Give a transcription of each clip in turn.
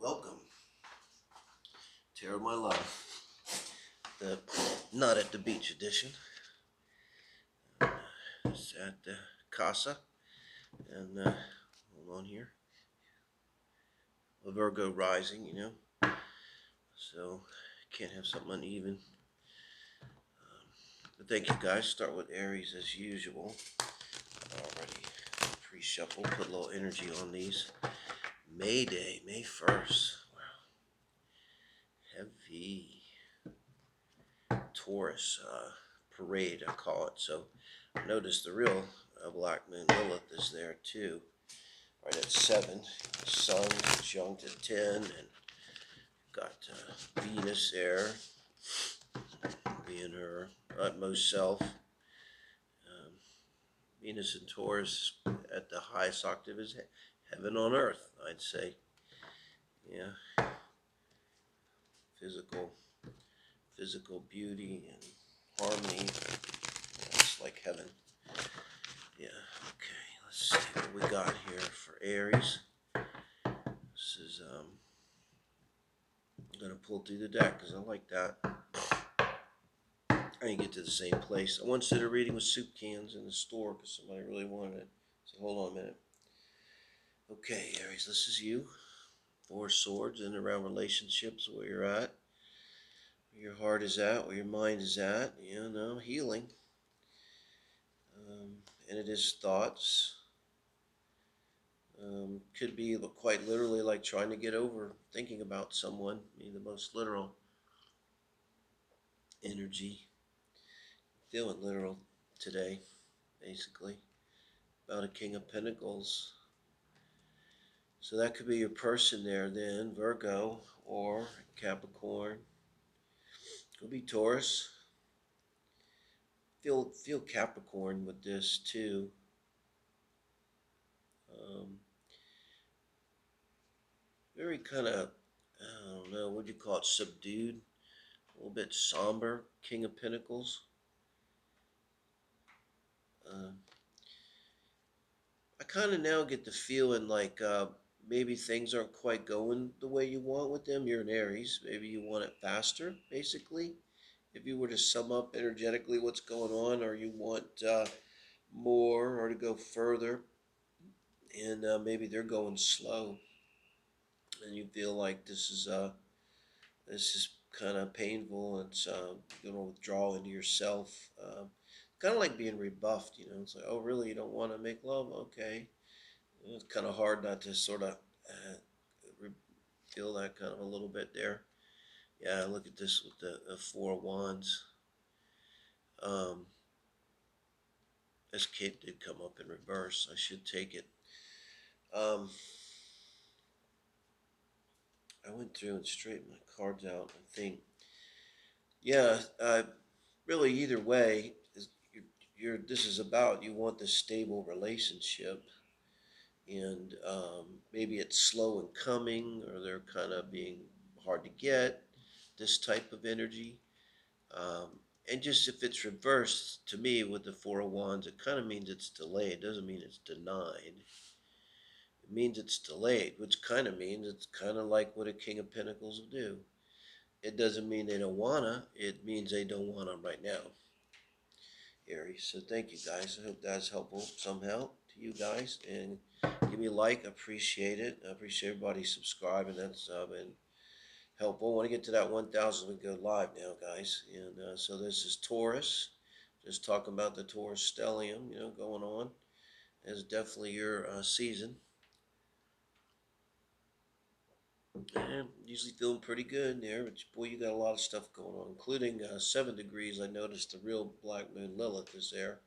Welcome, Tarot My Love, the Not at the Beach edition. It's at the Casa, and hold on here. A Virgo rising, so can't have something uneven. But thank you guys. Start with Aries as usual. Already pre-shuffle, put a little energy on these. May Day, May 1st. Wow, heavy. Taurus parade, I call it. So notice the real black moon Lilith is there too, right at 7. The sun conjunct at 10, and got Venus there, being her utmost self. Venus and Taurus at the highest octave is heaven on earth, I'd say. Yeah, physical beauty and harmony. Yeah, it's like heaven. Yeah, okay, let's see what we got here for Aries. This is, I'm going to pull through the deck because I like that. I didn't get to the same place. I once did a reading with soup cans in the store because somebody really wanted it. So hold on a minute. Okay, Aries, this is you. 4 swords in and around relationships, where you're at, where your heart is at, where your mind is at. Healing. And it is thoughts. Could be quite literally like trying to get over thinking about someone. The most literal energy. Feeling literal today, basically. About a King of Pentacles. So that could be your person there then, Virgo or Capricorn. Could be Taurus. Feel Capricorn with this too. Very kind of, I don't know, what do you call it, subdued, a little bit somber, King of Pentacles. I kind of now get the feeling like maybe things aren't quite going the way you want with them. You're an Aries. Maybe you want it faster, basically. If you were to sum up energetically what's going on, or you want more or to go further, and maybe they're going slow, and you feel like this is kind of painful, and it's going to withdraw into yourself. Kind of like being rebuffed, It's like, oh, really? You don't want to make love? Okay. It's kind of hard not to sort of feel that kind of a little bit there. Yeah, look at this with the 4 of Wands. This kid did come up in reverse. I should take it. I went through and straightened my cards out. I think, yeah, really either way, this is about you want this stable relationship, and maybe it's slow in coming, or they're kind of being hard to get. This type of energy. And just if it's reversed, to me, with the 4 of Wands, it kind of means it's delayed. It doesn't mean it's denied. It means it's delayed, which kind of means it's kind of like what a King of Pentacles will do. It doesn't mean they don't wanna. It means they don't want them right now, Aries. So thank you, guys. I hope that's helpful somehow to you guys. And give me a like. Appreciate it. I appreciate everybody subscribing. That's been helpful. I want to get to that 1,000. We go live now, guys. And so this is Taurus. Just talking about the Taurus stellium, going on. It's definitely your season. And usually feeling pretty good there, but boy, you got a lot of stuff going on, including 7 degrees. I noticed the real black moon Lilith is there,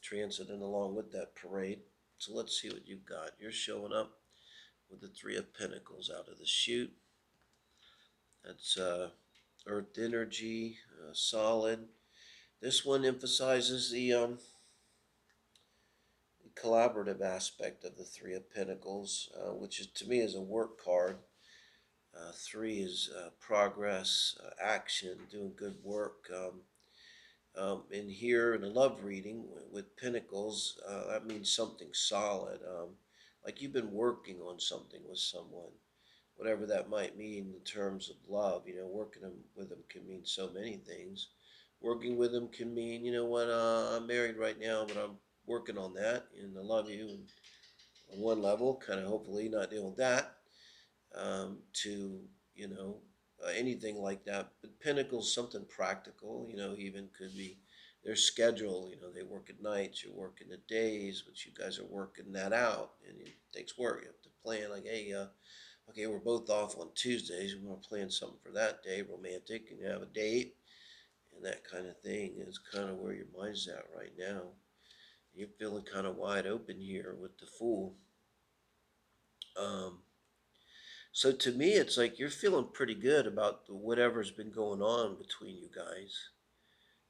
transiting along with that parade. So let's see what you've got. You're showing up with the 3 of Pentacles out of the chute. That's earth energy, solid. This one emphasizes the collaborative aspect of the 3 of Pentacles, which is, to me, is a work card. 3 is progress, action, doing good work. And here in a love reading with Pentacles, that means something solid, like you've been working on something with someone, whatever that might mean in terms of love. Working with them can mean so many things. Working with them can mean, you know what, I'm married right now, but I'm working on that, and I love you. And on one level, kind of hopefully not dealing with that, to, you know, anything like that. But Pinnacle's something practical, even could be their schedule. They work at nights, you're working at days, but you guys are working that out, and it takes work. You have to plan, like, hey, okay, we're both off on Tuesdays. We want to plan something for that day, romantic, and have a date, and that kind of thing is kind of where your mind's at right now. You're feeling kind of wide open here with the Fool. Um, so to me, it's like you're feeling pretty good about whatever's been going on between you guys,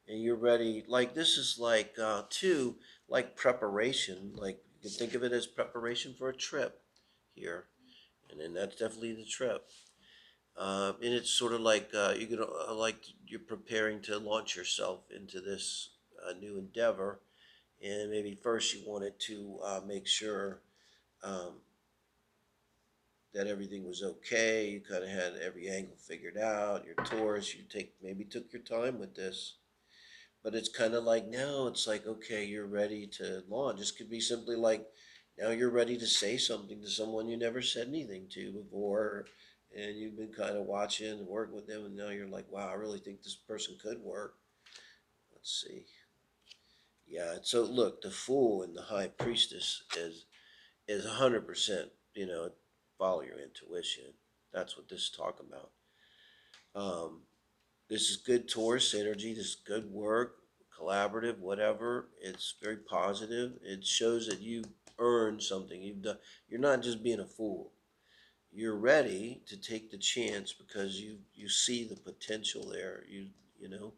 and you're ready. Like this is like too, like preparation. Like you can think of it as preparation for a trip here, and then that's definitely the trip. And it's sort of like like you're preparing to launch yourself into this new endeavor, and maybe first you wanted to make sure um, that everything was okay. You kind of had every angle figured out. You're Taurus. You maybe took your time with this, but it's kind of like now it's like okay, you're ready to launch. This could be simply like now you're ready to say something to someone you never said anything to before, and you've been kind of watching and working with them, and now you're like, wow, I really think this person could work. Let's see. Yeah. So look, the Fool and the High Priestess is 100%. Follow your intuition. That's what this is talking about. Um, this is good Taurus energy. This is good work, collaborative, whatever. It's very positive. It shows that you've earned something. You've done. You're not just being a fool. You're ready to take the chance because you see the potential there. You know,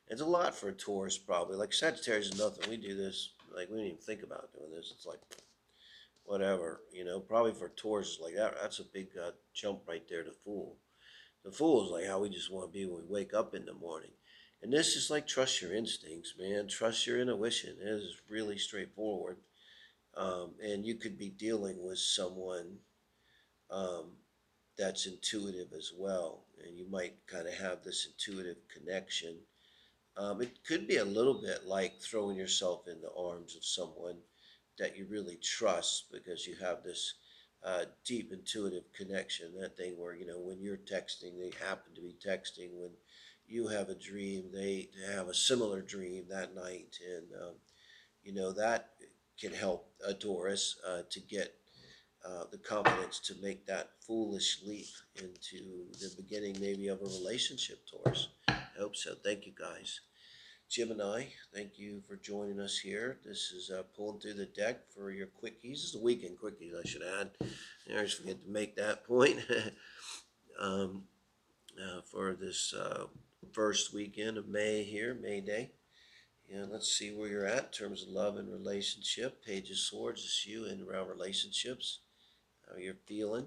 it's a lot for a Taurus probably. Like Sagittarius is nothing. We do this like we don't even think about doing this. It's like whatever. Probably for Taurus like that. That's a big jump right there to Fool. The Fool is like how we just want to be when we wake up in the morning. And this is like trust your instincts, man. Trust your intuition. It is really straightforward. And you could be dealing with someone um, that's intuitive as well. And you might kind of have this intuitive connection. It could be a little bit like throwing yourself in the arms of someone that you really trust because you have this deep intuitive connection. That thing where, when you're texting, they happen to be texting. When you have a dream, they have a similar dream that night. And, that can help a Taurus to get the confidence to make that foolish leap into the beginning, maybe, of a relationship, Taurus. I hope so. Thank you, guys. Gemini, thank you for joining us here. This is pulling through the deck for your quickies. This is the weekend quickies, I should add. I always forget to make that point. um, for this first weekend of May here, May Day. And let's see where you're at in terms of love and relationship. Page of Swords is you and around relationships, how you're feeling.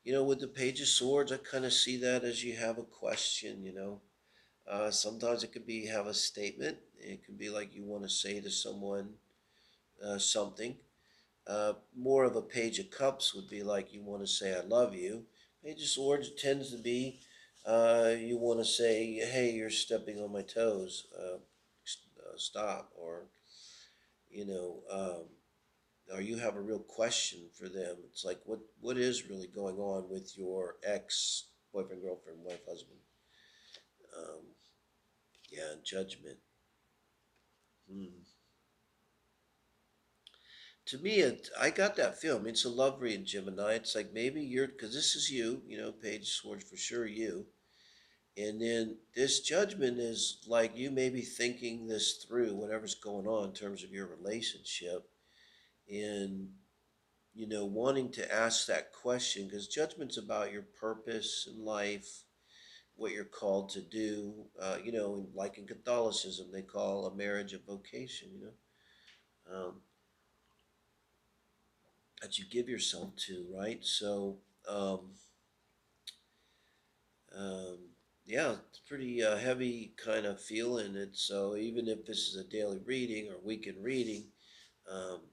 With the Page of Swords, I kind of see that as you have a question. Sometimes it could be have a statement. It could be like you want to say to someone something. More of a Page of Cups would be like you want to say I love you. Page of Swords tends to be you want to say, hey, you're stepping on my toes. Stop. You know, um, or you have a real question for them. It's like what is really going on with your ex boyfriend, girlfriend, wife, husband? Um, yeah, judgment. Hmm. To me, I got that feel. I mean, it's a love read, Gemini. It's like maybe you're, because this is you, Page of Swords for sure, you. And then this judgment is like you may be thinking this through, whatever's going on in terms of your relationship, and, wanting to ask that question, because judgment's about your purpose in life, what you're called to do. Like in Catholicism, they call a marriage a vocation, that you give yourself to, right? So, um, um, yeah, it's pretty heavy kind of feeling it. So even if this is a daily reading or weekend reading,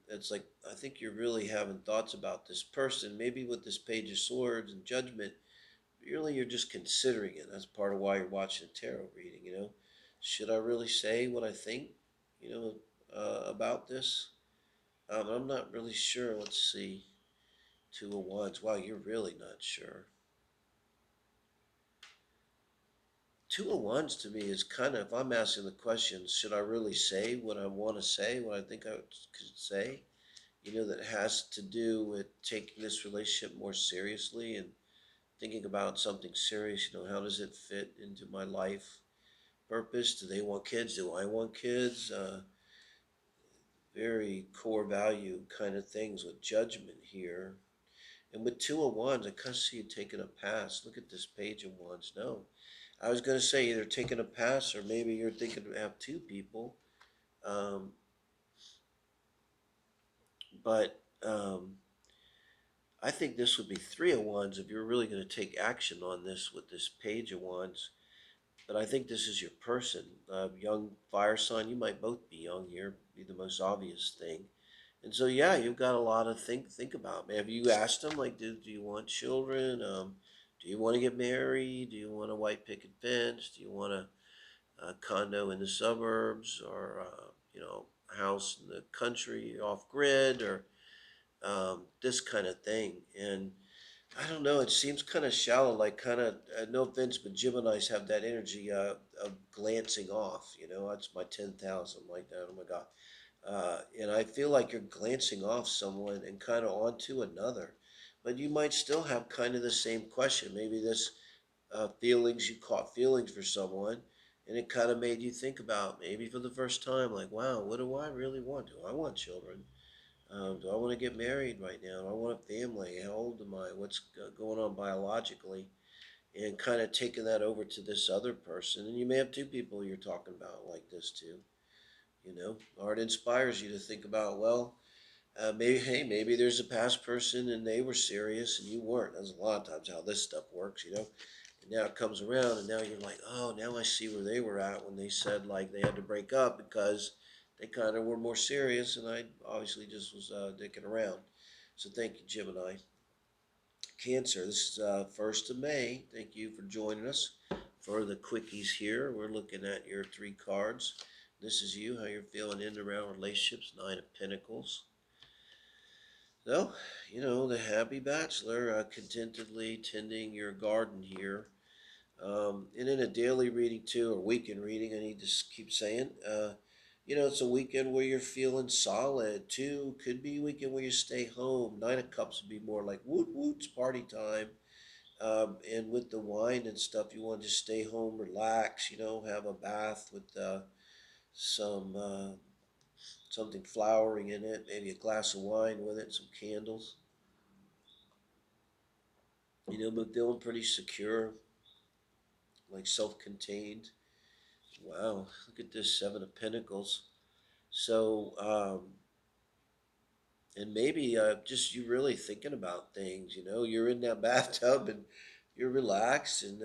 It's like, I think you're really having thoughts about this person. Maybe with this Page of Swords and Judgment, really you're just considering it. That's part of why you're watching a tarot reading, you know. Should I really say what I think, you know, about this? I'm not really sure. Let's see. Two of Wands. Wow, you're really not sure. Two of Wands to me is kind of, if I'm asking the question, should I really say what I want to say, what I think I could say? You know, that has to do with taking this relationship more seriously and thinking about something serious. You know, how does it fit into my life purpose? Do they want kids? Do I want kids? Very core value kind of things with Judgment here. And with Two of Wands, I kind of see you taking a pass. Look at this Page of Wands. No. I was going to say either taking a pass or maybe you're thinking to have two people. Um, but I think this would be Three of Wands if you're really going to take action on this with this Page of Wands. But I think this is your person. Young fire sign, you might both be young here, be the most obvious thing. And so, yeah, you've got a lot to think about. Have you asked them, like, do you want children? Do you want to get married? Do you want a white picket fence? Do you want a condo in the suburbs, or you know, a house in the country off grid, or this kind of thing? And I don't know. It seems kind of shallow, like kind of, no offense, but Gemini's have that energy of glancing off. You know, that's my 10,000, like that. Oh my God. And I feel like you're glancing off someone and kind of onto another. But you might still have kind of the same question. Maybe this feelings, you caught feelings for someone, and it kind of made you think about maybe for the first time, like, wow, what do I really want? Do I want children? Do I want to get married right now? Do I want a family? How old am I? What's going on biologically? And kind of taking that over to this other person. And you may have two people you're talking about like this too. You know, art inspires you to think about, well, maybe, hey, maybe there's a past person and they were serious and you weren't. That's a lot of times how this stuff works, you know. And now it comes around, and now you're like, oh, now I see where they were at when they said like they had to break up because they kind of were more serious, and I obviously just was dicking around. So thank you, Gemini. Cancer, this is 1st of May. Thank you for joining us for the quickies here. We're looking at your three cards. This is you, how you're feeling in and around relationships, Nine of Pentacles. So, you know, the happy bachelor, contentedly tending your garden here. And in a daily reading too, or weekend reading, I need to keep saying, you know, it's a weekend where you're feeling solid too. Could be a weekend where you stay home. Nine of Cups would be more like woot woots, party time. And with the wine and stuff, you want to just stay home, relax, you know, have a bath with some something flowering in it, maybe a glass of wine with it, some candles. You know, but feeling pretty secure, like self-contained. Wow, look at this Seven of Pentacles. So, and maybe just you really thinking about things. You know, you're in that bathtub and you're relaxed, and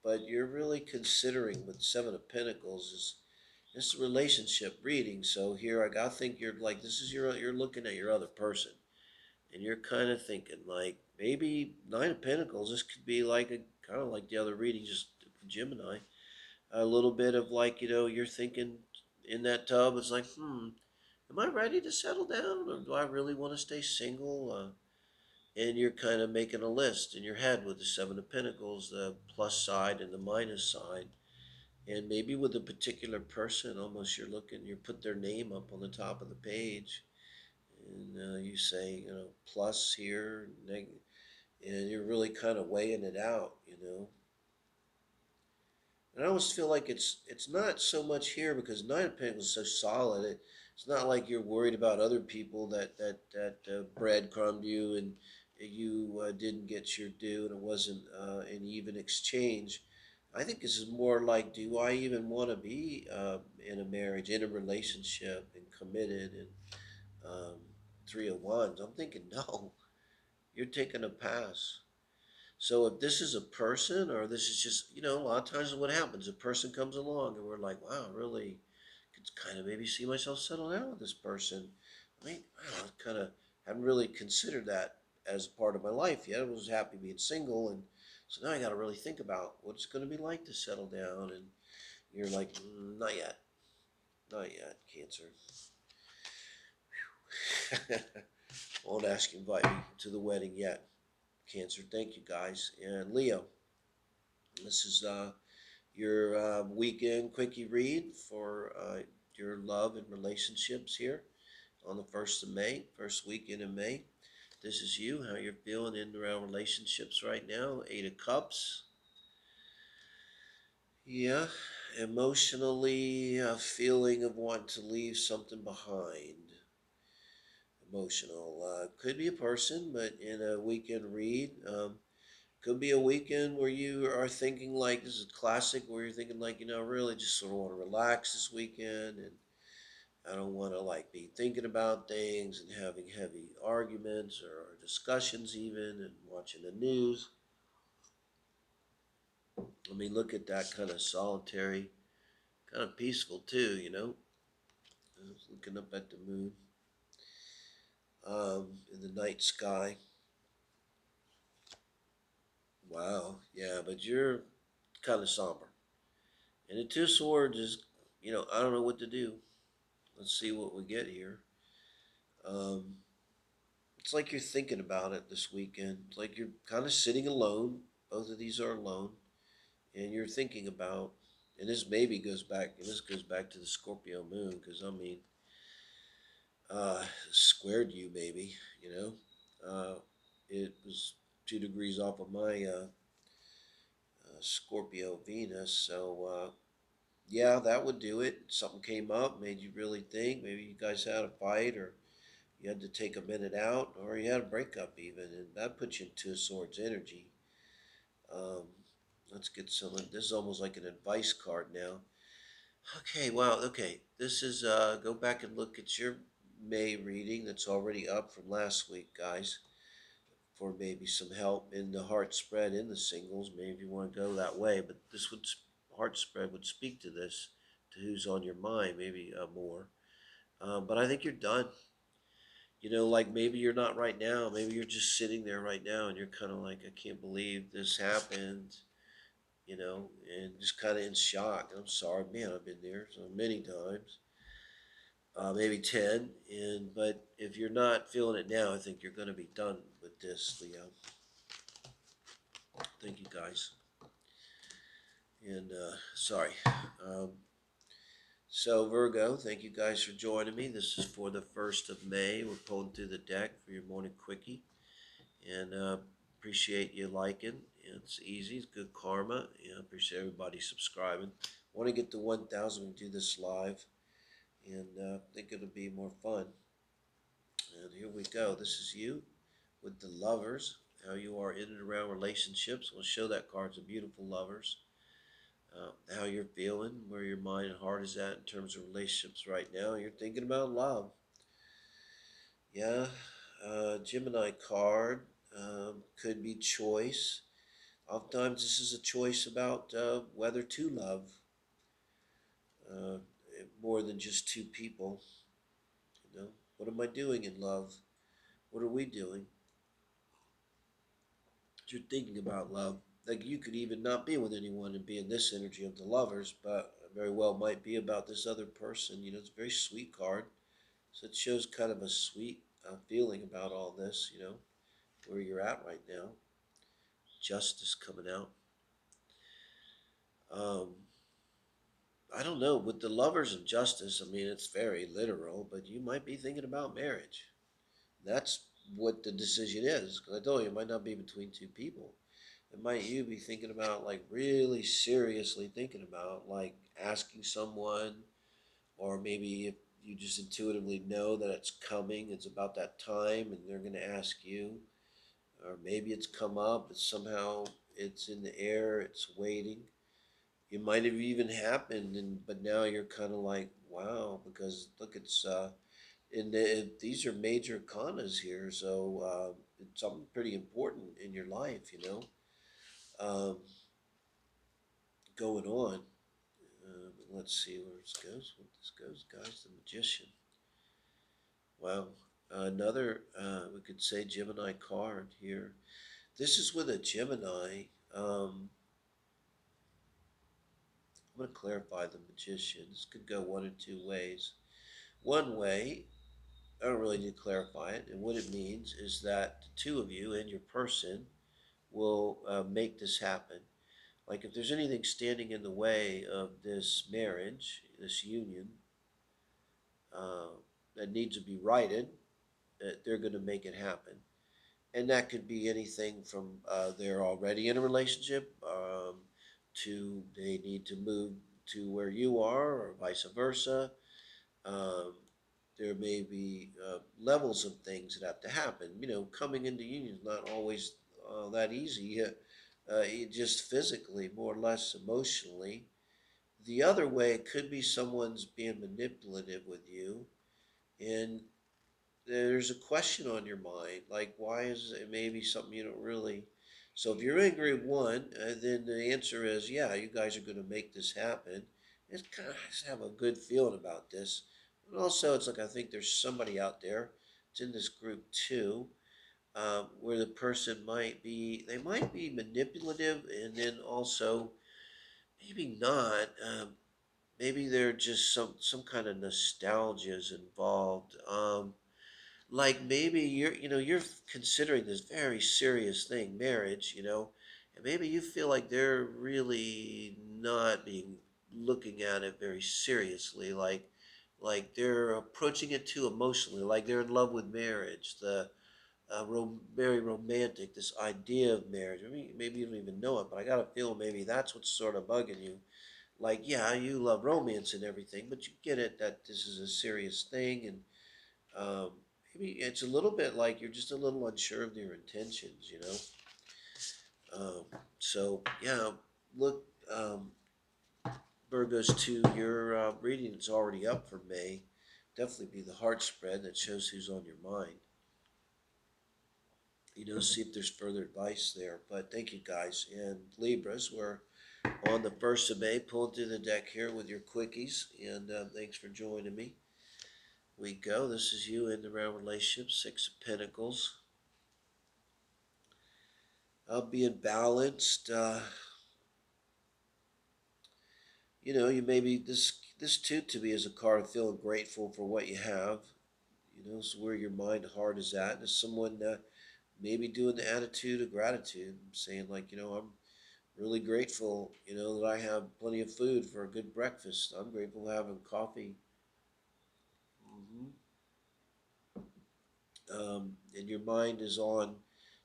but you're really considering with Seven of Pentacles is this relationship reading. So here, I think you're like, this is you're looking at your other person, and you're kind of thinking like maybe Nine of Pentacles. This could be like a kind of like the other reading, just Gemini. A little bit of like, you know, you're thinking in that tub, it's like, am I ready to settle down, or do I really want to stay single? And you're kind of making a list in your head with the Seven of Pentacles, the plus side and the minus side. And maybe with a particular person, almost you're looking, you put their name up on the top of the page, and you say, you know, plus here, and you're really kind of weighing it out, you know. And I almost feel like it's not so much here because Nine of Pentacles is so solid. It's not like you're worried about other people that breadcrumbed you, and you didn't get your due, and it wasn't an even exchange. I think this is more like, do I even want to be in a marriage, in a relationship, and committed, and um, Three of Wands? I'm thinking no. You're taking a pass. So if this is a person, or this is just, you know, a lot of times what happens, a person comes along and we're like, wow, really could kind of maybe see myself settle down with this person. I kind of hadn't really considered that as part of my life yet. I was happy being single, and so now I got to really think about what it's going to be like to settle down. And you're like, not yet, not yet, Cancer. Won't ask you to invite me to the wedding yet, Cancer. Thank you guys. And Leo, this is your weekend quickie read for your love and relationships here on the 1st of May, first weekend in May. This is you, how you're feeling in and around relationships right now. 8 of Cups. Yeah, emotionally, a feeling of wanting to leave something behind. Emotional. Could be a person, but in a weekend read, could be a weekend where you are thinking like this is classic, where you're thinking like, I really just sort of want to relax this weekend, and I don't want to like be thinking about things and having heavy arguments or discussions even and watching the news. I mean, look at that kind of solitary, kind of peaceful too. I was looking up at the moon in the night sky. Wow, yeah, but you're kind of somber. And the Two Swords is, I don't know what to do. Let's see what we get here. Um, it's like you're thinking about it this weekend. It's like you're kind of sitting alone. Both of these are alone, and you're thinking about. And this maybe goes back. And this goes back to the Scorpio moon, because I mean, squared you maybe. You know, it was 2 degrees off of my Scorpio Venus. So yeah, that would do it. Something came up, made you really think. Maybe you guys had a fight, or you had to take a minute out, or you had a breakup even, and that puts you in Two Swords energy. Um, let's get some. This is almost like an advice card now. Okay, wow. Okay, this is go back and look at your May reading that's already up from last week, guys, for maybe some help in the heart spread in the singles. Maybe you want to go that way, but this would heart spread would speak to this, to who's on your mind, maybe more. But I think you're done. Like maybe you're not right now. Maybe you're just sitting there right now and you're kind of like, I can't believe this happened, and just kind of in shock. I'm sorry, man, I've been there so many times, maybe 10. But if you're not feeling it now, I think you're going to be done with this, Leo. Thank you, guys. And sorry. Um, so, Virgo, thank you guys for joining me. This is for the 1st of May. We're pulling through the deck for your morning quickie. And appreciate you liking. It's easy. It's good karma. Appreciate everybody subscribing. Want to get to 1,000. We do this live, and think it'll be more fun. And here we go. This is you with the lovers. How you are in and around relationships. We'll show that card's a beautiful lovers. How you're feeling, where your mind and heart is at in terms of relationships right now. You're thinking about love. Yeah. Gemini card could be choice. Oftentimes, this is a choice about whether to love uh, more than just two people. What am I doing in love? What are we doing? You're thinking about love. Like you could even not be with anyone and be in this energy of the lovers, but very well might be about this other person. It's a very sweet card. So it shows kind of a sweet feeling about all this, where you're at right now. Justice coming out. Um, I don't know. With the lovers and justice, I mean, it's very literal, but you might be thinking about marriage. That's what the decision is. Because I told you, it might not be between two people. It might you be thinking about, like, really seriously thinking about, like, asking someone, or maybe if you just intuitively know that it's coming, it's about that time, and they're going to ask you. Or maybe it's come up, it's somehow it's in the air, it's waiting. It might have even happened, but now you're kind of like, wow, because look, it's these are major kanas here, so it's something pretty important in your life, um, going on. Let's see where this goes. What this goes, guys. The Magician. Well, another, we could say Gemini card here. This is with a Gemini. I'm going to clarify the magician. This could go one of two ways. One way, I don't really need to clarify it, and what it means is that the two of you and your person will make this happen. Like if there's anything standing in the way of this marriage, this union, uh, that needs to be righted, they're going to make it happen. And that could be anything from they're already in a relationship to they need to move to where you are or vice versa. Um, there may be levels of things that have to happen. You know, coming into union is not always that easy. Just physically, more or less emotionally. The other way, it could be someone's being manipulative with you, and there's a question on your mind, like why is it maybe something you don't really. So if you're angry at one, then the answer is yeah, you guys are going to make this happen. It's kind of has to have a good feeling about this, but also it's like I think there's somebody out there. It's in this group too, where the person might be manipulative, and then also maybe not. Maybe they're just some kind of nostalgia is involved. Like maybe you're considering this very serious thing, marriage, and maybe you feel like they're really not being looking at it very seriously, like they're approaching it too emotionally, like they're in love with marriage, the very romantic, this idea of marriage. I mean, maybe you don't even know it, but I got a feel maybe that's what's sort of bugging you. Like, yeah, you love romance and everything, but you get it that this is a serious thing, and um, maybe it's a little bit like you're just a little unsure of your intentions. So yeah, look, Virgos, to your reading is already up for May. Definitely be the heart spread that shows who's on your mind. See if there's further advice there. But thank you guys. And Libras, we're on the 1st of May, pulling through the deck here with your quickies. And thanks for joining me. We go. This is you in the round relationship, Six of Pentacles. Being balanced. You maybe this too to me is a card of feeling grateful for what you have. So where your mind heart is at, and someone maybe doing the attitude of gratitude, saying like, I'm really grateful, that I have plenty of food for a good breakfast. I'm grateful having coffee. hmm and your mind is on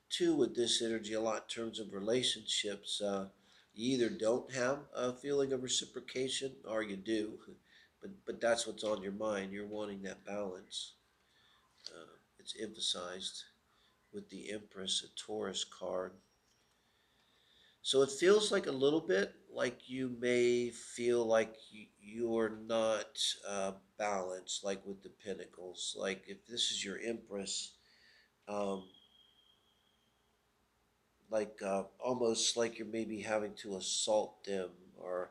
too with this energy a lot in terms of relationships. You either don't have a feeling of reciprocation or you do, but that's what's on your mind. You're wanting that balance. It's emphasized with the Empress, a Taurus card. So it feels like a little bit like you may feel like you're not balanced, like with the Pentacles. Like if this is your Empress, um, like almost like you're maybe having to assault them or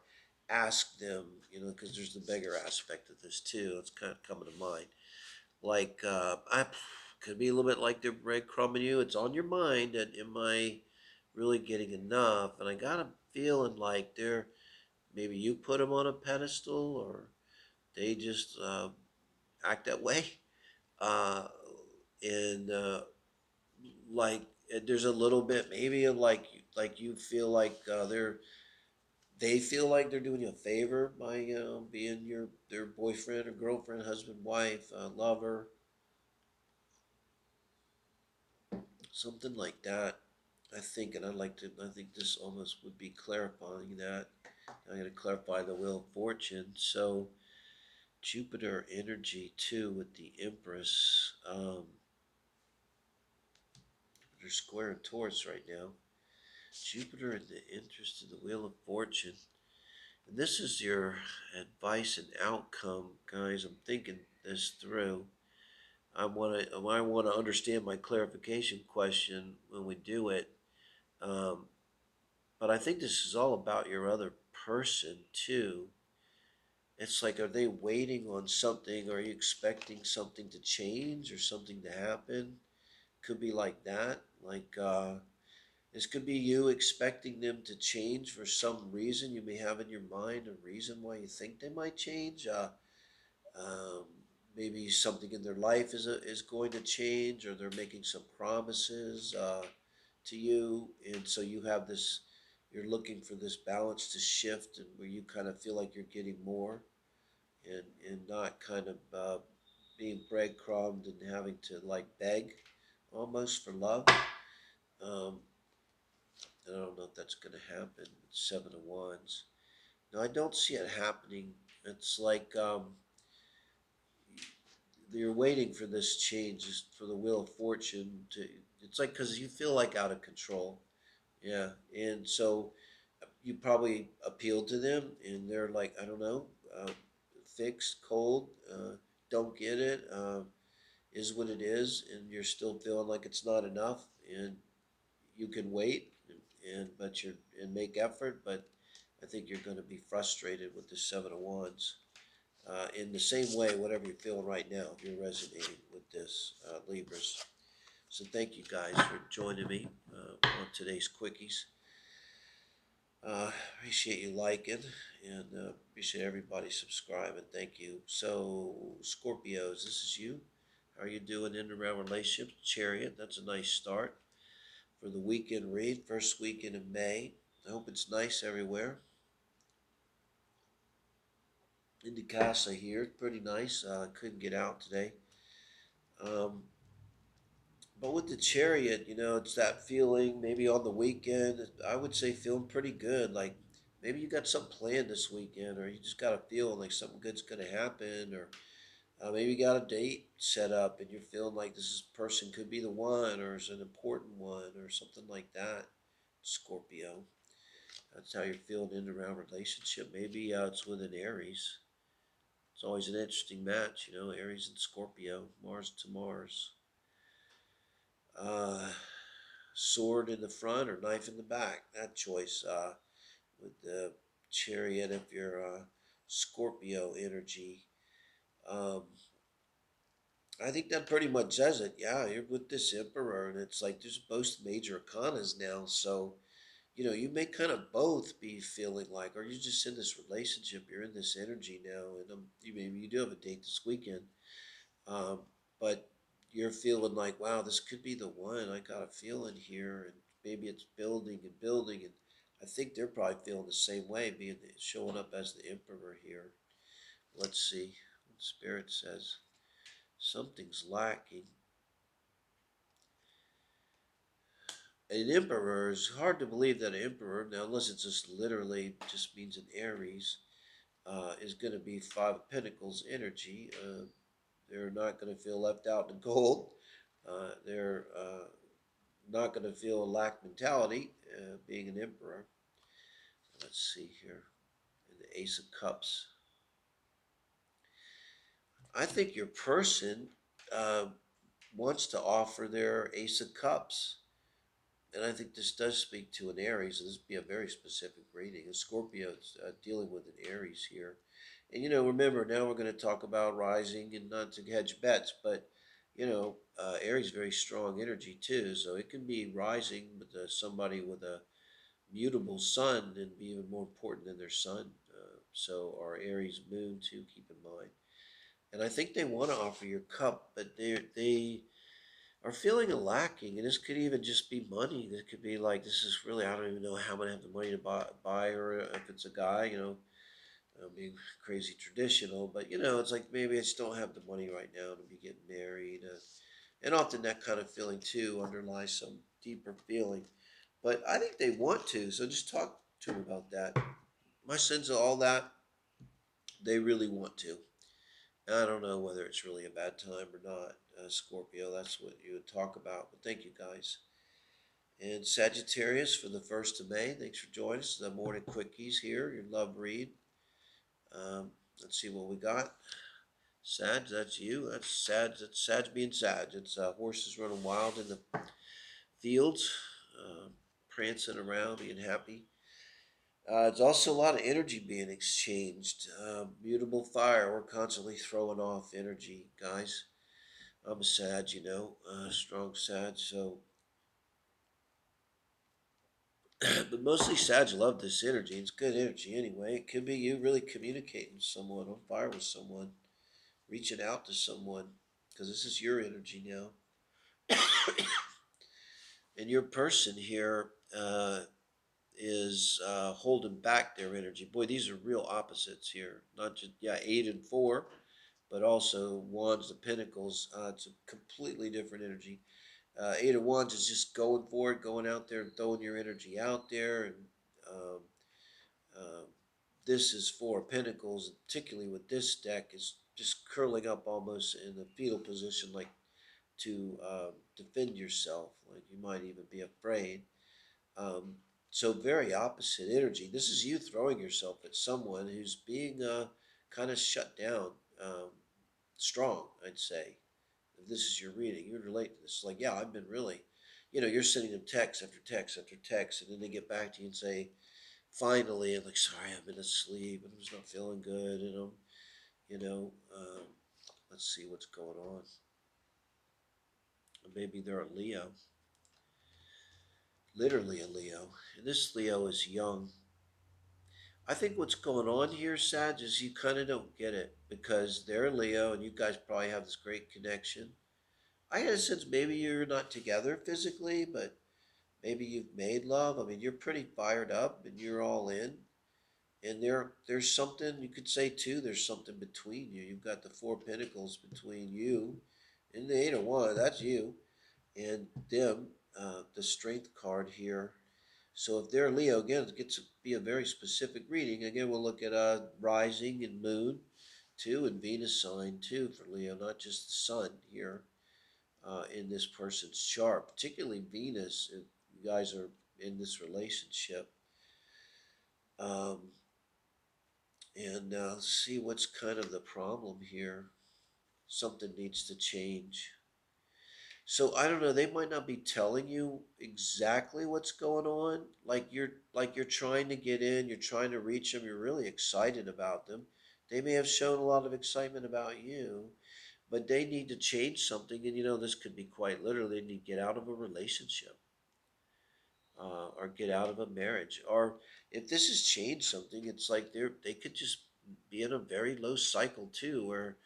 ask them, because there's the beggar aspect of this too. It's kind of coming to mind. Like I could be a little bit like they're breadcrumbing you. It's on your mind, and am I really getting enough? And I got a feeling like they're maybe you put them on a pedestal, or they just act that way. Uh, and like there's a little bit maybe of like you feel like they feel like they're doing you a favor by being their boyfriend or girlfriend, husband, wife, lover, something like that. I think, and I think this almost would be clarifying that. I'm going to clarify the Wheel of Fortune. So Jupiter energy too with the Empress. They're square in Taurus right now. Jupiter in the interest of the Wheel of Fortune. And this is your advice and outcome, guys. I'm thinking this through. I want to understand my clarification question when we do it. Um, but I think this is all about your other person too. It's like, are they waiting on something? Are you expecting something to change or something to happen? Could be like that. Like, this could be you expecting them to change for some reason. You may have in your mind a reason why you think they might change. Um, Maybe something in their life is going to change, or they're making some promises to you, and so you have this. You're looking for this balance to shift, and where you kind of feel like you're getting more, and not kind of being breadcrumbed and having to like beg almost for love. Um, and I don't know if that's going to happen. Seven of Wands. No, I don't see it happening. It's like you're waiting for this change, for the wheel of fortune to. It's like because you feel like out of control. Yeah, and so you probably appeal to them, and they're like, I don't know, fixed, cold, don't get it, is what it is, and you're still feeling like it's not enough, and you can wait, and but you're and make effort, but I think you're going to be frustrated with the Seven of Wands. In the same way, whatever you're feeling right now, you're resonating with this, Libras. So thank you guys for joining me on today's quickies. Appreciate you liking, and appreciate everybody subscribing. Thank you. So Scorpios, this is you. How are you doing in and around relationships? Chariot, that's a nice start for the weekend read. First weekend in May. I hope it's nice everywhere. In the casa here, it's pretty nice. Couldn't get out today. Um, but with the chariot, it's that feeling maybe on the weekend. I would say feeling pretty good. Like maybe you got something planned this weekend, or you just got a feeling like something good's going to happen, or maybe you got a date set up and you're feeling like person could be the one, or is an important one, or something like that. Scorpio. That's how you're feeling in and around relationship. Maybe it's with an Aries. It's always an interesting match, Aries and Scorpio, Mars to Mars. Uh, Sword in the front or knife in the back. That choice with the chariot of your Scorpio energy. Um, I think that pretty much says it. Yeah, you're with this emperor, and it's like there's both major arcanas now. So, you may kind of both be feeling like, or you're just in this relationship, you're in this energy now, and maybe you do have a date this weekend, um, but you're feeling like, wow, this could be the one. I got a feeling here, and maybe it's building and building, and I think they're probably feeling the same way, showing up as the emperor here. Let's see what Spirit says. Something's lacking. An emperor is hard to believe that an emperor, now unless it just literally just means an Aries, is going to be Five of Pentacles energy. They're not going to feel left out in the cold. They're not going to feel a lack mentality, being an emperor. Let's see here. And the Ace of Cups. I think your person uh, wants to offer their Ace of Cups. And I think this does speak to an Aries. This would be a very specific reading. A Scorpio is dealing with an Aries here. And, remember, now we're going to talk about rising and not to hedge bets, but, Aries very strong energy too. So it can be rising with somebody with a mutable sun and be even more important than their sun. So our Aries moon too, keep in mind. And I think they want to offer your cup, but they are feeling a lacking, and this could even just be money. This could be like, this is really, I don't even know how I'm gonna have the money to buy or if it's a guy, being crazy traditional, but it's like maybe I just don't have the money right now to be getting married, and often that kind of feeling too underlies some deeper feeling. But I think they want to, so just talk to them about that. My sense of all that, they really want to. I don't know whether it's really a bad time or not, Scorpio. That's what you would talk about. But thank you guys. And Sagittarius for the 1st of May. Thanks for joining us. The Morning Quickies here, your love read. Let's see what we got. Sag, that's you. That's Sag. That's Sag being Sag. It's horses running wild in the fields, prancing around, being happy. It's also a lot of energy being exchanged. Mutable fire. We're constantly throwing off energy, guys. I'm a Sag, strong Sag. So, but mostly Sag love this energy. It's good energy anyway. It could be you really communicating with someone, on fire with someone, reaching out to someone, because this is your energy now. And your person here is holding back their energy. Boy, these are real opposites here. Not just, yeah, 8 and 4, but also Wands of Pentacles. It's a completely different energy. 8 of Wands is just going for it, going out there and throwing your energy out there. And um, um, this is 4 of Pentacles, particularly with this deck, is just curling up almost in the fetal position, like to defend yourself. Like you might even be afraid. Um, so very opposite energy. This is you throwing yourself at someone who's being kind of shut down, um, strong, I'd say. If this is your reading, you would relate to this. Like, yeah, I've been really, you're sending them text after text after text, and then they get back to you and say, finally, and like, sorry, I've been asleep and I'm just not feeling good, and I'm, you know, um, let's see what's going on. Maybe they're a Leo, literally a Leo, and this Leo is young. I think what's going on here, Sag, is you kind of don't get it because they're Leo and you guys probably have this great connection. I had a sense maybe you're not together physically, but maybe you've made love. I mean, you're pretty fired up and you're all in. And there's something you could say too. There's something between you. You've got the 4 Pentacles between you and the 8 of Wands. That's you and them. The Strength card here. So if they're Leo, again, it gets to be a very specific reading. Again, we'll look at rising and moon too, and Venus sign too for Leo, not just the sun here in this person's chart, particularly Venus. If you guys are in this relationship, um, and let's see what's kind of the problem here. Something needs to change. So I don't know. They might not be telling you exactly what's going on. Like you're trying to get in. You're trying to reach them. You're really excited about them. They may have shown a lot of excitement about you, but they need to change something. And this could be quite literally. They need to get out of a relationship, or get out of a marriage. Or if this has changed something, it's like they could just be in a very low cycle too, where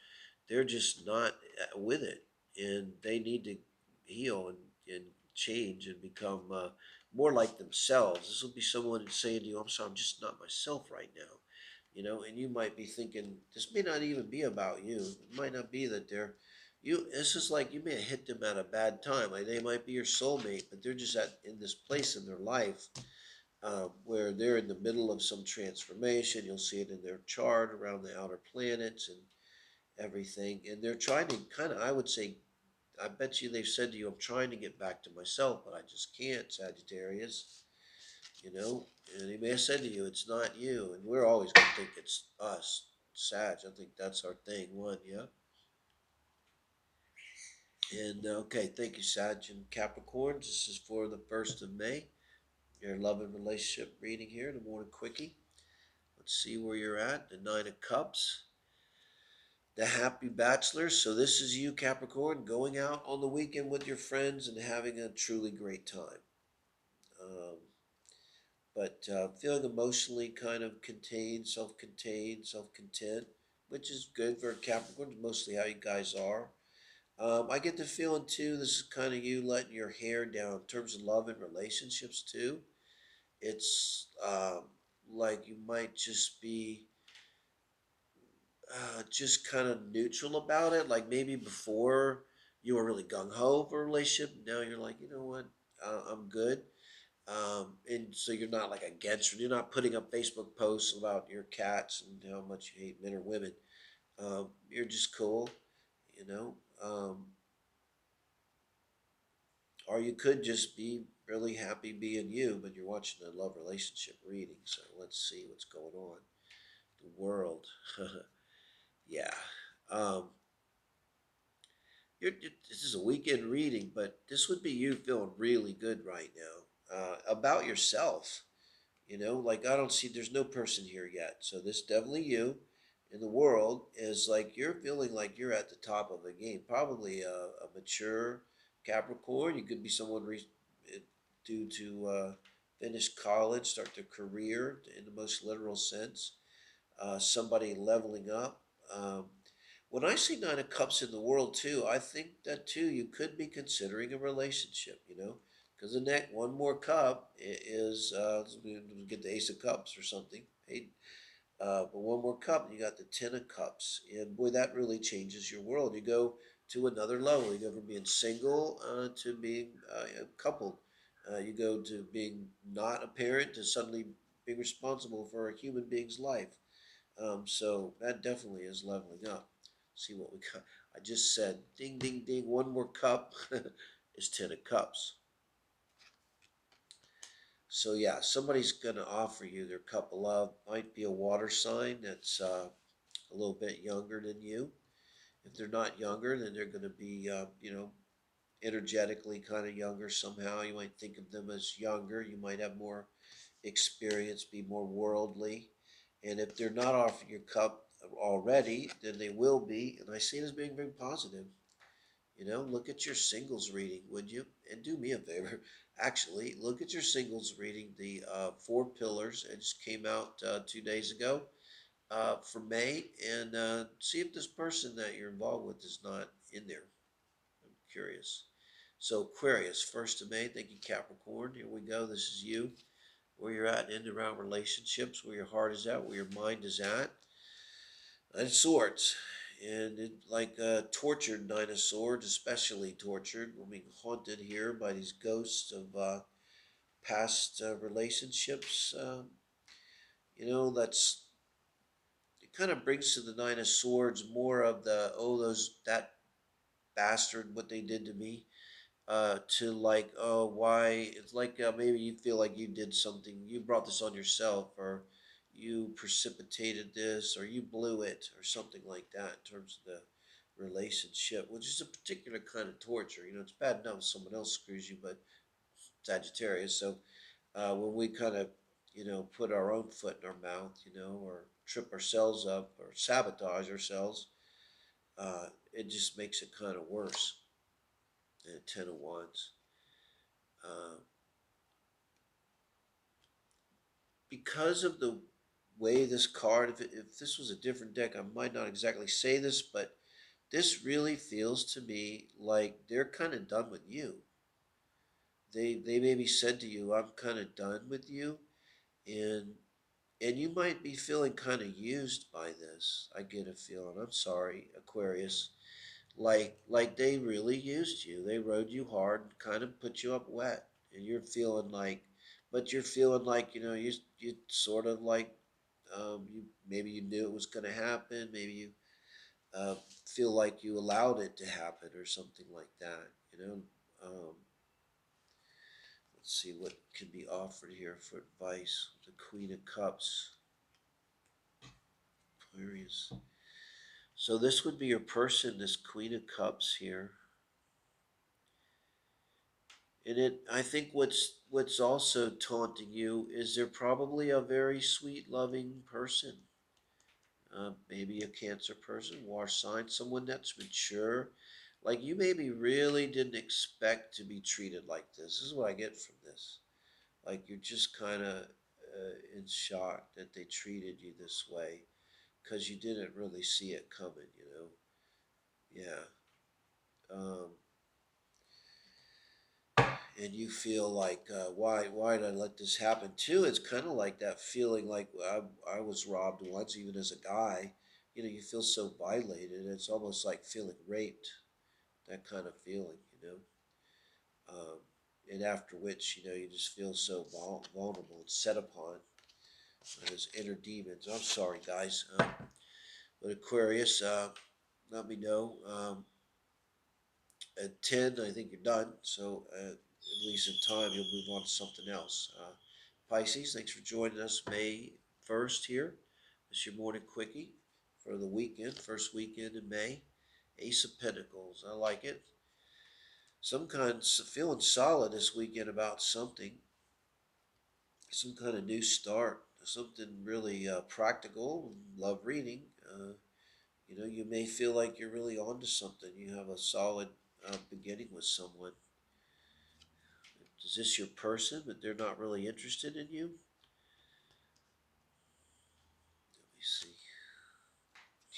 they're just not with it, and they need to heal and change and become more like themselves. This will be someone saying to you, I'm sorry, I'm just not myself right now. And you might be thinking, this may not even be about you. It might not be that this is like you may have hit them at a bad time. Like they might be your soulmate, but they're just in this place in their life where they're in the middle of some transformation. You'll see it in their chart around the outer planets and everything. And they're trying to kind of, I would say, I bet you they've said to you, I'm trying to get back to myself, but I just can't, Sagittarius, And he may have said to you, it's not you. And we're always going to think it's us, Sag. I think that's our thing, one, yeah? And okay, thank you, Sag and Capricorns. This is for the 1st of May. Your love and relationship reading here, the Morning Quickie. Let's see where you're at. The 9 of Cups. The Happy Bachelor. So this is you, Capricorn, going out on the weekend with your friends and having a truly great time. Um, but feeling emotionally kind of contained, self-content, which is good for Capricorn, mostly how you guys are. I get the feeling too, this is kind of you letting your hair down in terms of love and relationships too. It's like you might just be just kind of neutral about it. Like maybe before you were really gung ho for a relationship. Now you're like, you know what, I'm good. And so you're not like against, you're not putting up Facebook posts about your cats and how much you hate men or women. You're just cool, you know. Or you could just be really happy being you, but you're watching a love relationship reading. So let's see what's going on. The world. Yeah. Um, this is a weekend reading, but this would be you feeling really good right now about yourself. You know, like I don't see, there's no person here yet. So this definitely you in the world is like you're feeling like you're at the top of the game. Probably a mature Capricorn. You could be someone due to finish college, start their career in the most literal sense. Somebody leveling up. Um, when I see Nine of Cups in the world too, I think that too you could be considering a relationship. You know, because the next one more cup is we get the Ace of Cups or something. Eight, but one more cup, and you got the Ten of Cups, and boy, that really changes your world. You go to another level. You go from being single to being coupled. You go to being not a parent to suddenly being responsible for a human being's life. So that definitely is leveling up. See what we got. I just said, ding, ding, ding. One more cup is Ten of Cups. So yeah, somebody's going to offer you their cup of love. Might be a water sign that's a little bit younger than you. If they're not younger, then they're going to be, energetically kind of younger somehow. You might think of them as younger. You might have more experience, be more worldly. And if they're not offering your cup already, then they will be. And I see it as being very positive. You know, look at your singles reading, would you? And do me a favor. Actually, look at your singles reading. The Four Pillars. It just came out 2 days ago for May. And see if this person that you're involved with is not in there. I'm curious. So Aquarius, 1st of May. Thank you, Capricorn. Here we go. This is you. Where you're at in and around relationships, where your heart is at, where your mind is at. Nine of Swords. And it, like tortured Nine of Swords, especially tortured. We're being haunted here by these ghosts of past relationships. That's it kind of brings to the Nine of Swords more of the, oh, those, that bastard, what they did to me, to like, oh, why? It's like maybe you feel like you did something, you brought this on yourself, or you precipitated this, or you blew it, or something like that in terms of the relationship, which is a particular kind of torture. You know, it's bad enough if someone else screws you, but Sagittarius. So when we kind of, put our own foot in our mouth, or trip ourselves up or sabotage ourselves, it just makes it kind of worse. And Ten of Wands. Uh, because of the way this card, if this was a different deck, I might not exactly say this, but this really feels to me like they're kind of done with you. They maybe said to you, "I'm kind of done with you," and and you might be feeling kind of used by this. I get a feeling. I'm sorry, Aquarius. Like they really used you. They rode you hard, and kind of put you up wet, and you're feeling like, but you're feeling like you sort of like you maybe you knew it was going to happen. Maybe you uh, feel like you allowed it to happen or something like that. Um, let's see what can be offered here for advice. The Queen of Cups, Aquarius. So this would be your person, this Queen of Cups here. And I think what's also taunting you is they're probably a very sweet, loving person. Maybe a Cancer person, war sign, someone that's mature. Like you maybe really didn't expect to be treated like this. This is what I get from this. Like you're just kind of in shock that they treated you this way because you didn't really see it coming. Yeah. Um, and you feel like why did I let this happen too? It's kind of like that feeling like I was robbed once, even as a guy. You feel so violated. It's almost like feeling raped. That kind of feeling. Um, and after which you just feel so vulnerable and set upon by those inner demons. I'm sorry, guys, but Aquarius, let me know. At 10, I think you're done. So at least in time, you'll move on to something else. Pisces, thanks for joining us May 1st here. This is your morning quickie for the weekend, first weekend in May. Ace of Pentacles, I like it. Some kind of feeling solid this weekend about something. some kind of new start, something really practical. Love reading. You know, you may feel like you're really onto something. You have a solid beginning with someone. Is this your person, but they're not really interested in you? Let me see.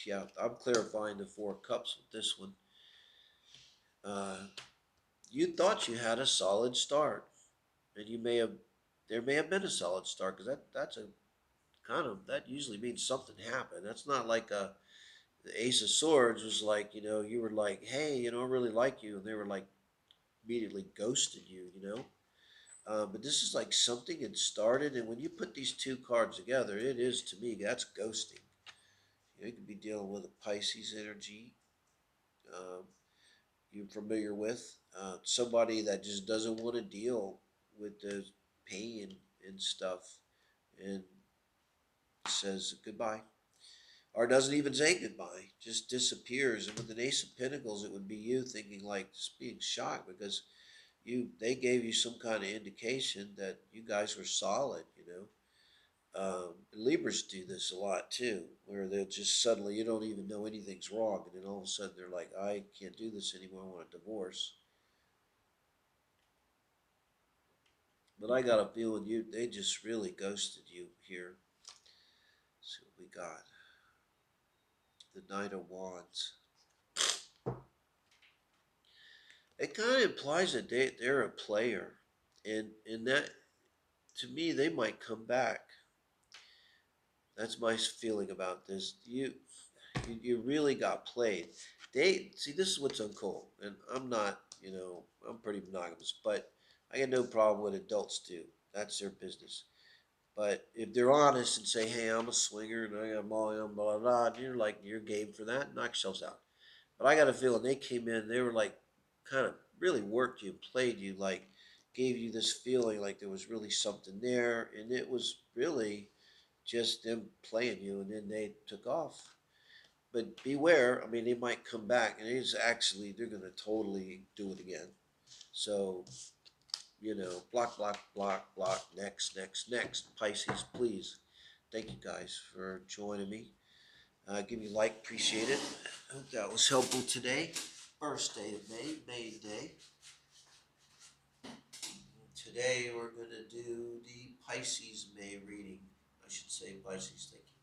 Yeah, I'm clarifying the Four of Cups with this one. Uh, you thought you had a solid start, and there may have been a solid start because that's a kind of that usually means something happened. That's not like the Ace of Swords was like, you know, you were like, hey, you know, I really like you, and they were like immediately ghosted you, you know. But this is like something had started, and when you put these two cards together, it is to me that's ghosting. You know, you could be dealing with a Pisces energy. Um, you're familiar with somebody that just doesn't want to deal with the pain and stuff, and says goodbye, or doesn't even say goodbye, just disappears. And with an Ace of Pentacles, it would be you thinking like just being shocked because they gave you some kind of indication that you guys were solid, you know. Libras do this a lot too, where they'll just suddenly, you don't even know anything's wrong, and then all of a sudden they're like, I can't do this anymore, I want a divorce. But I got a feeling they just really ghosted you here. Let's see what we got. The Knight of Wands. It kind of implies that they're a player, and that to me they might come back. That's my feeling about this. You really got played. They see this is what's uncool, and I'm not, you know, I'm pretty monogamous, but I got no problem with adults do. That's their business. But if they're honest and say, "Hey, I'm a swinger and I got Molly on blah blah blah," and you're like, "You're game for that," knock yourselves out. But I got a feeling they came in, they were like, kind of really worked you, played you, like gave you this feeling like there was really something there, and it was really just them playing you, and then they took off. But beware, I mean, they might come back, and it's actually they're gonna totally do it again. So you know, block, block, block, block, next, next, next. Pisces, please. Thank you guys for joining me. Give me a like, appreciate it. I hope that was helpful today. First day of May, May Day. Today we're going to do the Pisces May reading. I should say Pisces, thank you.